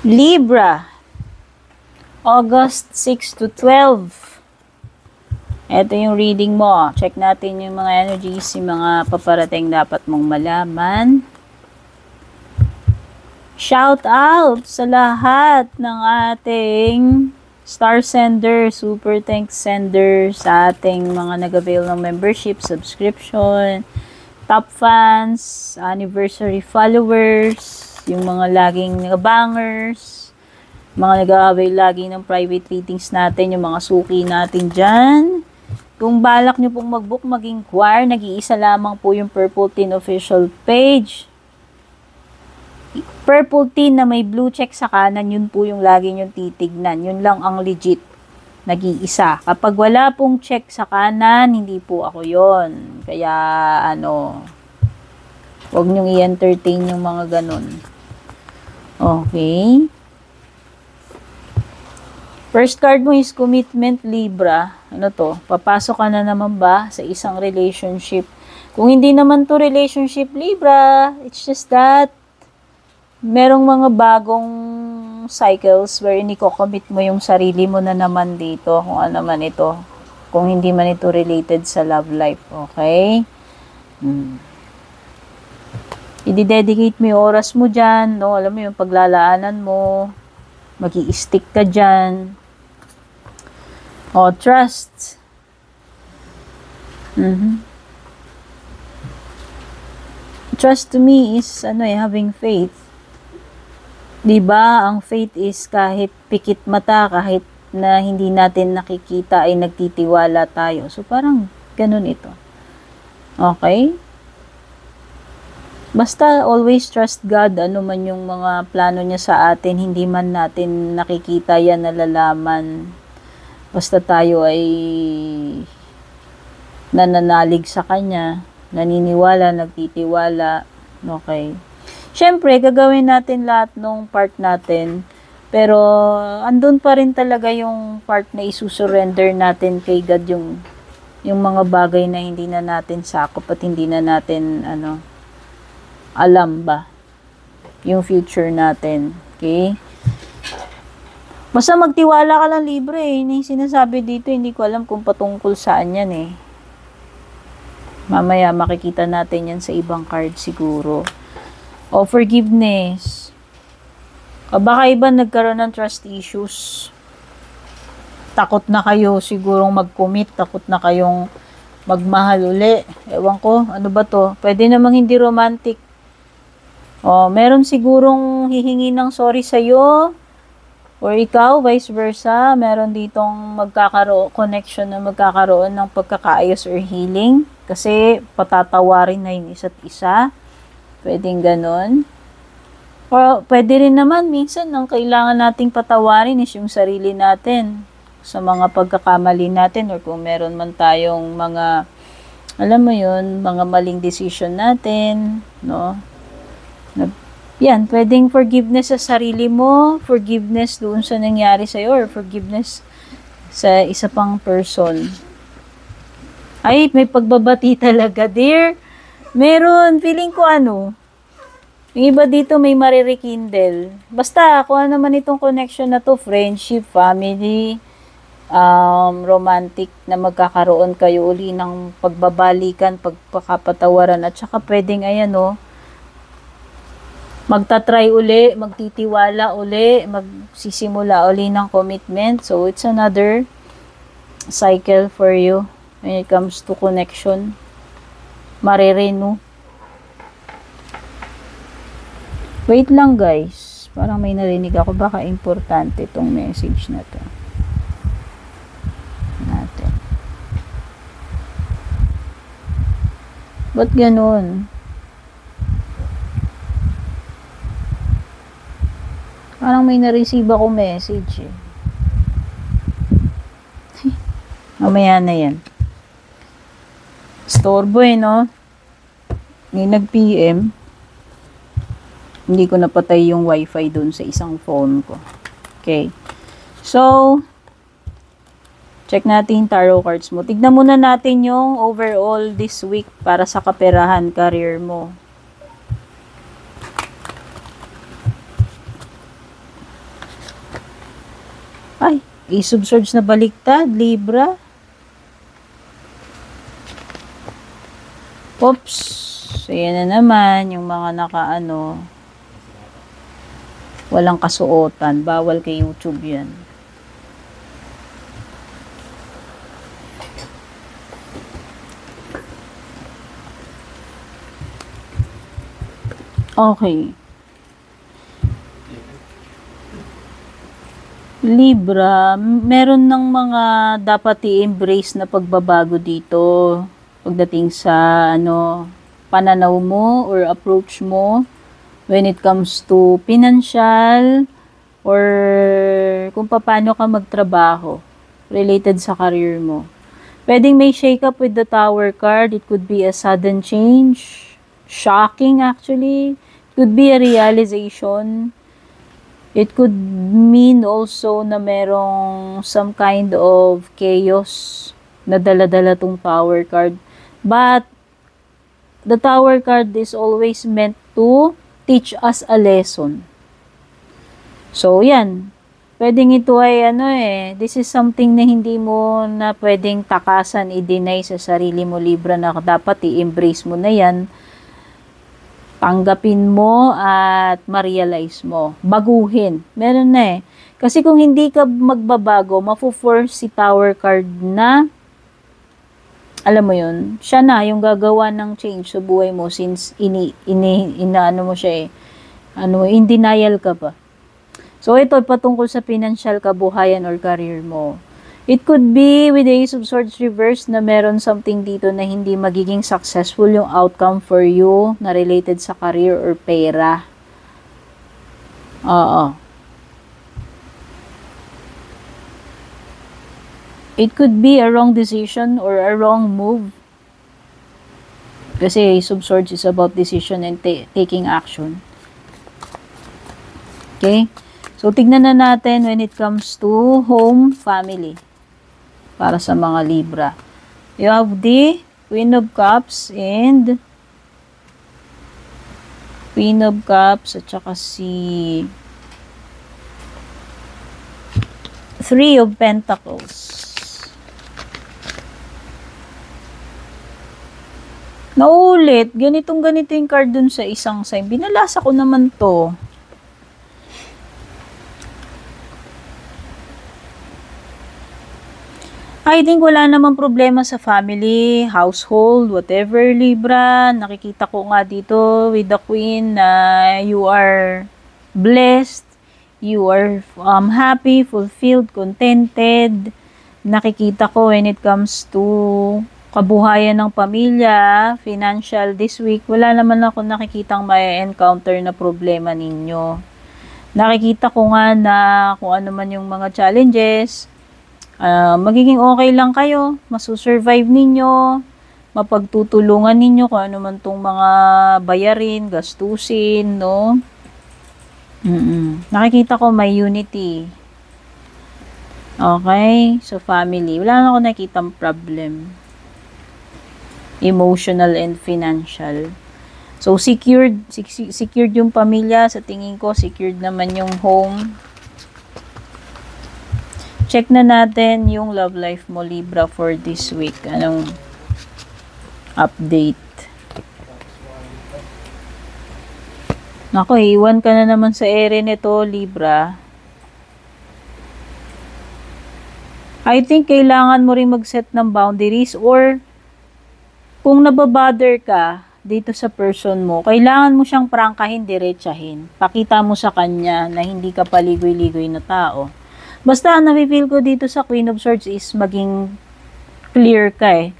Libra, August 6 to 12. Ito yung reading mo. Check natin yung mga energies, yung mga paparating dapat mong malaman. Shout out sa lahat ng ating star sender, super thanks sender, sa ating mga nag-avail ng membership, subscription, top fans, anniversary followers, yung mga laging bangers, mga nag-avail lagi ng private readings natin, yung mga suki natin dyan. Kung balak nyo pong mag-book, mag-inquire, nag-iisa lamang po yung Purple Teen official page. Purple Teen na may blue check sa kanan, yun po yung lagi nyong titignan. Yun lang ang legit. Nag-iisa. Kapag wala pong check sa kanan, hindi po ako yon. Kaya, huwag nyong i-entertain yung mga ganun. Okay. First card mo is commitment, Libra. Ano to? Papasok ka na naman ba sa isang relationship? Kung hindi naman to relationship, Libra, it's just that merong mga bagong cycles wherein i-commit mo yung sarili mo na naman dito. Kung ano man ito. Kung hindi man ito related sa love life. Okay? I-dedicate mo yung oras mo dyan. No? Alam mo yung paglalaanan mo. Mag-i-stick ka dyan. Trust. Trust to me is having faith. 'Di ba? Ang faith is kahit pikit mata, kahit na hindi natin nakikita ay nagtitiwala tayo. So parang ganun ito. Okay? Basta always trust God, ano man yung mga plano niya sa atin, hindi man natin nakikita yan, nalalaman. Basta tayo ay nananalig sa Kanya, naniniwala, nagtitiwala. Okay. Siyempre, gagawin natin lahat ng part natin, pero andun pa rin talaga yung part na isusurrender natin kay God, yung mga bagay na hindi na natin sakop at hindi na natin, alam ba yung future natin. Okay? Basta magtiwala ka lang, Libra eh. Yung sinasabi dito, hindi ko alam kung patungkol saan yan eh. Mamaya makikita natin yan sa ibang card siguro. O forgiveness. O baka iba nagkaroon ng trust issues. Takot na kayo sigurong mag-commit. Takot na kayong magmahal uli. Ewan ko, ano ba to? Pwede namang hindi romantic. Meron sigurong hihingi ng sorry sa'yo. Or ikaw, vice versa. Meron ditong connection na magkakaroon ng pagkakaayos or healing. Kasi patatawarin na yung isa't isa. Pwedeng ganon. O pwede rin naman, minsan, ang kailangan nating patawarin is yung sarili natin. Sa mga pagkakamali natin or kung meron man tayong mga, alam mo yun, mga maling decision natin, no? Yan, pwedeng forgiveness sa sarili mo, forgiveness doon sa nangyari sa'yo, or forgiveness sa isa pang person. Ay, may pagbabati talaga, dear. Meron, feeling ko yung iba dito may maririkindle. Basta, kung ano naman itong connection na to, friendship, family, romantic, na magkakaroon kayo uli ng pagbabalikan, pagpakapatawaran, at saka pwedeng, magtatry uli, magtitiwala uli, magsisimula uli ng commitment. So, it's another cycle for you when it comes to connection. Marirenu. Wait lang guys. Parang may narinig ako. Baka importante itong message na to. Natin. Ba't ganun? Parang may na-receive ako message eh. Mamaya na yan. Storbo eh, no? May nag-PM. Hindi ko napatay yung wifi dun sa isang phone ko. Okay. So, check natin yung tarot cards mo. Tignan muna natin yung overall this week para sa kaperahan, career mo. Ay, Ace of Swords na baliktad, Libra. Oops. So, yan na naman, yung mga nakaano, walang kasuotan. Bawal kay YouTube yan. Okay. Libra, meron ng mga dapat i-embrace na pagbabago dito pagdating sa pananaw mo or approach mo when it comes to financial or kung paano ka magtrabaho related sa career mo. Pwedeng may shake up with the Tower card. It could be a sudden change, shocking actually. It could be a realization. It could mean also na merong some kind of chaos na dala-dala tong Tower card. But, the Tower card is always meant to teach us a lesson. So, yan. Pwedeng ito ay this is something na hindi mo na pwedeng takasan, i-deny sa sarili mo, Libra, na dapat i-embrace mo na yan. Tanggapin mo at ma-realize mo. Baguhin. Meron na eh. Kasi kung hindi ka magbabago, mafo-force si Tower card na, alam mo yun, siya na yung gagawa ng change sa buhay mo since inaano mo siya in denial ka pa. So, ito patungkol sa financial kabuhayan or career mo. It could be with the Ace of Swords reverse na meron something dito na hindi magiging successful yung outcome for you na related sa career or pera. Oo. It could be a wrong decision or a wrong move. Kasi Ace of Swords is about decision and taking action. Okay? So, tignan na natin when it comes to home, family. Para sa mga Libra. You have the Queen of Cups and Queen of Cups at saka si Three of Pentacles. Naulit. Ganito yung card dun sa isang sign. Binalasa ko naman to. I think wala namang problema sa family, household, whatever, Libra. Nakikita ko nga dito with the Queen na you are blessed, you are happy, fulfilled, contented. Nakikita ko when it comes to kabuhayan ng pamilya, financial this week, wala naman ako nakikitang may encounter na problema ninyo. Nakikita ko nga na kung ano man yung mga challenges, magiging okay lang kayo, masusurvive ninyo, mapagtutulungan ninyo kung ano man tong mga bayarin, gastusin, no? Nakikita ko may unity. Okay? So, family. Wala na ako nakitang problem. Emotional and financial. So, secured yung pamilya. Sa tingin ko, secured naman yung home. Check na natin yung love life mo, Libra, for this week. Anong update? Nako, iwan ka na naman sa ere nito, Libra. I think kailangan mo rin mag-set ng boundaries or kung nababother ka dito sa person mo, kailangan mo siyang prangkahin, diretsahin. Pakita mo sa kanya na hindi ka paligoy-ligoy na tao. Basta, nafe-feel ko dito sa Queen of Swords is maging clear ka eh.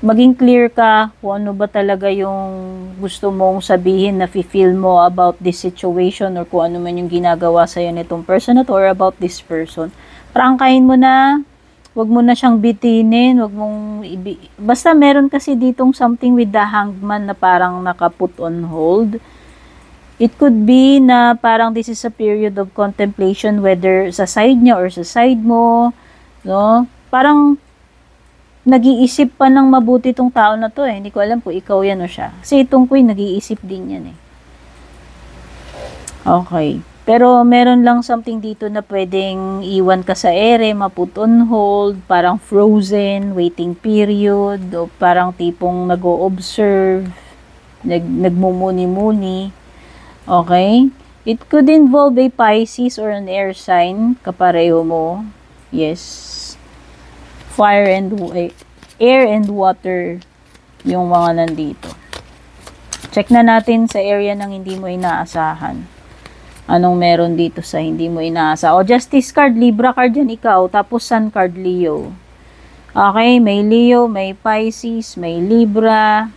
Maging clear ka kung ano ba talaga yung gusto mong sabihin na feel mo about this situation or kung ano man yung ginagawa sa'yo nitong person na to or about this person. Prangkahin mo na, wag mo na siyang bitinin, wag mong basta meron kasi ditong something with the Hangman na parang naka-put on hold. It could be na parang this is a period of contemplation whether sa side niya or sa side mo, no? Parang nag-iisip pa ng mabuti tong tao na to eh. Hindi ko alam kung ikaw yan o siya. Kasi itong Queen, nag-iisip din yan eh. Okay. Pero meron lang something dito na pwedeng iwan ka sa ere, maput on hold, parang frozen, waiting period, o parang tipong nag-o-observe, nagmumuni-muni. Okay? It could involve a Pisces or an air sign, kapareho mo. Yes. Air and water yung mga nandito. Check na natin sa area ng hindi mo inaasahan. Anong meron dito sa hindi mo inaasa? O, Justice card, Libra card yan ikaw. Tapos Sun card, Leo. Okay, may Leo, may Pisces, may Libra.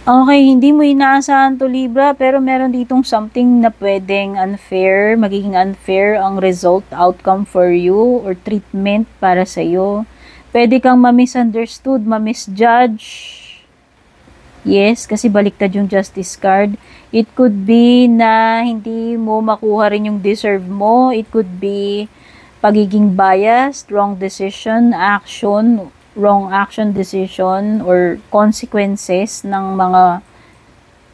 Okay, hindi mo inaasahan to, Libra, pero meron ditong something na pwedeng unfair, magiging unfair ang result, outcome for you, or treatment para sa'yo. Pwede kang ma-misunderstood, ma-misjudge. Yes, kasi baliktad yung Justice card. It could be na hindi mo makuha rin yung deserve mo. It could be pagiging biased, wrong decision, wrong action, decision, or consequences ng mga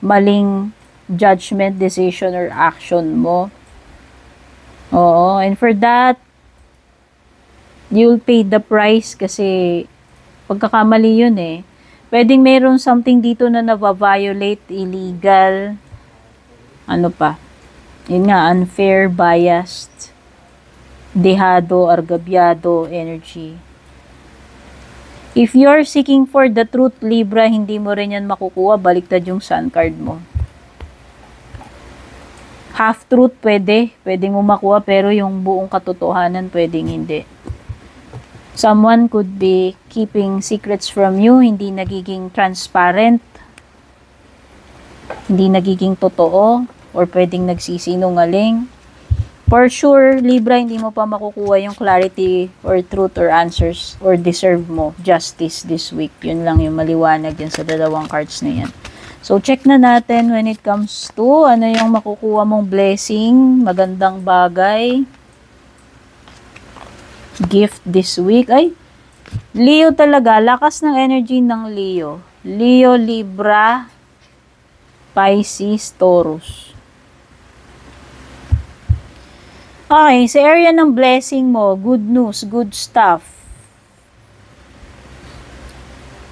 maling judgment, decision, or action mo. Oo, and for that, you'll pay the price kasi pagkakamali yun eh. Pwedeng meron something dito na nava-violate, illegal, ano pa, yun nga, unfair, biased, dehado, argabyado, energy. If you're seeking for the truth, Libra, hindi mo rin yan makukuha, baliktad yung Sun card mo. Half-truth pwedeng mo makuha, pero yung buong katotohanan pwedeng hindi. Someone could be keeping secrets from you, hindi nagiging transparent, hindi nagiging totoo, or pwedeng nagsisinungaling. For sure, Libra, hindi mo pa makukuha yung clarity or truth or answers or deserve mo, justice this week. Yun lang yung maliwanag yan sa dalawang cards na yan. So, check na natin when it comes to ano yung makukuha mong blessing, magandang bagay, gift this week. Ay, Leo talaga. Lakas ng energy ng Leo. Leo, Libra, Pisces, Taurus. Okay, sa area ng blessing mo, good news, good stuff.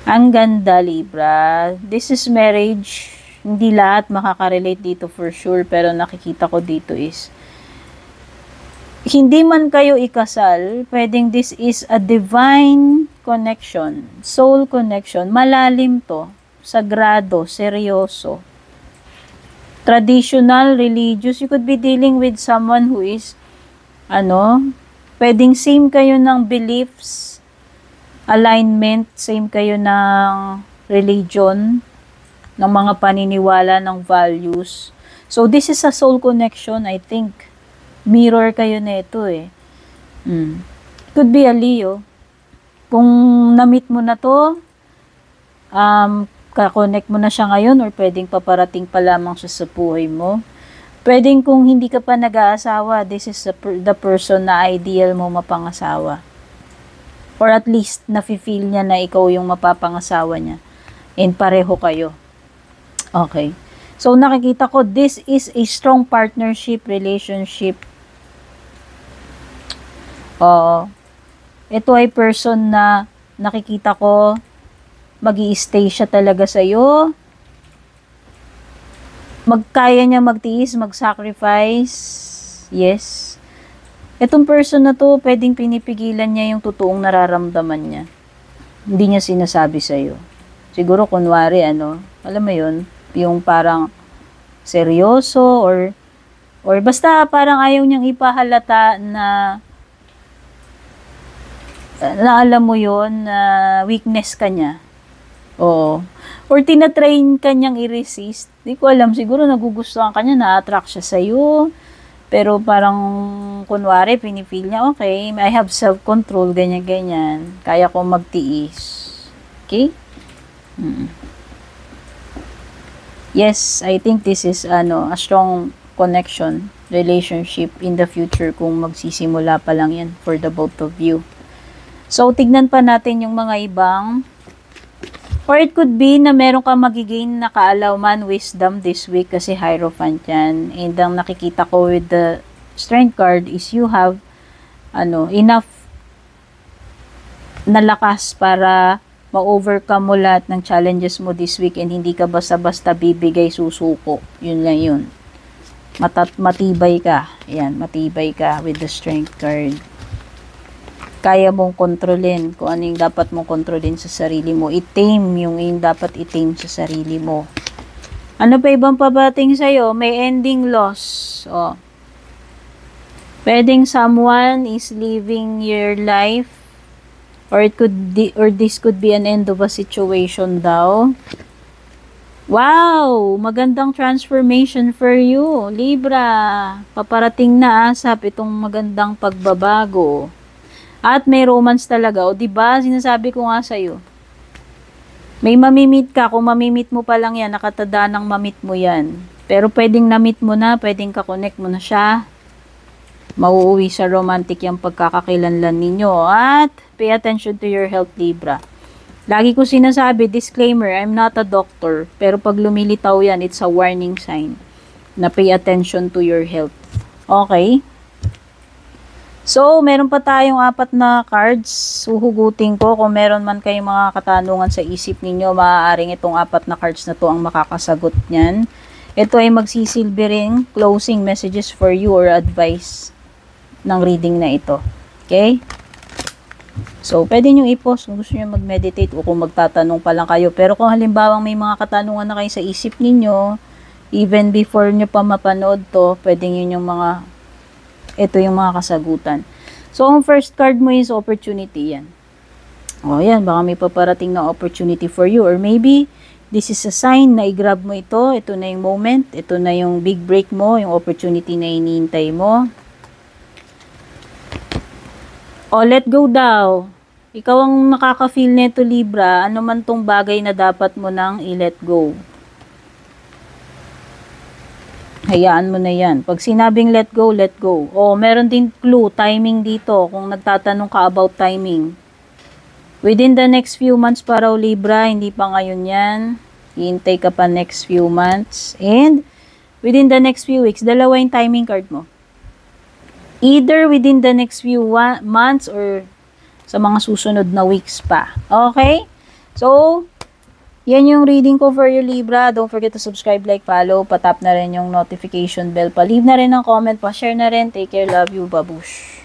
Ang ganda, Libra. This is marriage. Hindi lahat makaka-relate dito for sure, pero nakikita ko dito is hindi man kayo ikasal, pwedeng this is a divine connection, soul connection. Malalim to, sagrado, seryoso, traditional, religious. You could be dealing with someone who is, pwedeng same kayo ng beliefs, alignment, same kayo ng religion, ng mga paniniwala, ng values. So, this is a soul connection, I think. Mirror kayo na ito eh. Could be a Leo. Kung na-meet mo na to, ka-connect mo na siya ngayon or pwedeng paparating pa lamang siya sa buhay mo. Pwedeng kung hindi ka pa nag-aasawa, this is the person na ideal mo mapangasawa. Or at least, nafe-feel niya na ikaw yung mapapangasawa niya. And pareho kayo. Okay. So, nakikita ko, this is a strong partnership, relationship. Ito ay person na nakikita ko, mag-i-stay siya talaga sa'yo. Magkaya niya magtiis, mag-sacrifice. Yes. Itong person na to, pwedeng pinipigilan niya yung totoong nararamdaman niya. Hindi niya sinasabi sa'yo. Siguro, kunwari, alam mo yun, yung parang seryoso or basta parang ayaw niyang ipahalata na alam mo yun, na weakness ka niya. Oo. Or tinatrain ka niyang i-resist. Di ko alam, siguro nagugustuhan ka niya, na-attract siya sa'yo. Pero parang, kunwari, pinipil niya, okay, I have self-control, ganyan-ganyan. Kaya ko magtiis. Okay? Yes, I think this is, a strong connection, relationship in the future kung magsisimula pa lang yan for the both of you. So, tignan pa natin yung mga ibang Or it could be na meron ka magigain na kaalaman, wisdom this week kasi Hierophant yan. And ang nakikita ko with the Strength card is you have enough na lakas para ma-overcome mo lahat ng challenges mo this week and hindi ka basta-basta bibigay susuko. Yun lang yun. Matibay ka. Ayan, matibay ka with the Strength card. Kaya mong kontrolin kung ano yung dapat mong kontrolin sa sarili mo. I-tame yung dapat i-tame sa sarili mo. Ano pa ibang pabating sa'yo? May ending loss. Oh. Pwedeng someone is living your life or this could be an end of a situation daw. Wow! Magandang transformation for you, Libra. Paparating na asap itong magandang pagbabago. At may romance talaga. O diba, sinasabi ko nga sa'yo. May mamimit ka. Kung mamimit mo pa lang yan, nakatanda ng mamit mo yan. Pero pwedeng namit mo na, pwedeng kakonect mo na siya. Mauuwi sa romantic yung pagkakakilanlan ninyo. At pay attention to your health, Libra. Lagi ko sinasabi, disclaimer, I'm not a doctor. Pero pag lumilitaw yan, it's a warning sign na pay attention to your health. Okay? So, meron pa tayong 4 na cards. Suhugutin ko. Kung meron man kayong mga katanungan sa isip ninyo, maaaring itong 4 na cards na to ang makakasagot niyan. Ito ay magsisilbi ring closing messages for you or advice ng reading na ito. Okay? So, pwede nyo i-pause kung gusto nyo mag-meditate o kung magtatanong pa lang kayo. Pero kung halimbawa may mga katanungan na kayo sa isip ninyo, even before nyo pa mapanood to, pwede yun yung ito yung mga kasagutan. So, ang first card mo is opportunity yan. O, yan. Baka may paparating na opportunity for you. Or maybe, this is a sign na i-grab mo ito. Ito na yung moment. Ito na yung big break mo. Yung opportunity na hinihintay mo. O, let go daw. Ikaw ang nakaka-feel nito, Libra. Ano man tong bagay na dapat mo nang i-let go. Hayaan mo na yan. Pag sinabing let go, let go. O, meron din clue, timing dito. Kung nagtatanong ka about timing. Within the next few months pa raw, Libra. Hindi pa ngayon yan. Hihintay ka pa next few months. And, within the next few weeks, dalawa yung timing card mo. Either within the next few months or sa mga susunod na weeks pa. Okay? So, yan yung reading ko for you, Libra. Don't forget to subscribe, like, follow. Patap na rin yung notification bell. Pa-leave na rin ng comment. Pa-share na rin. Take care. Love you. Babush.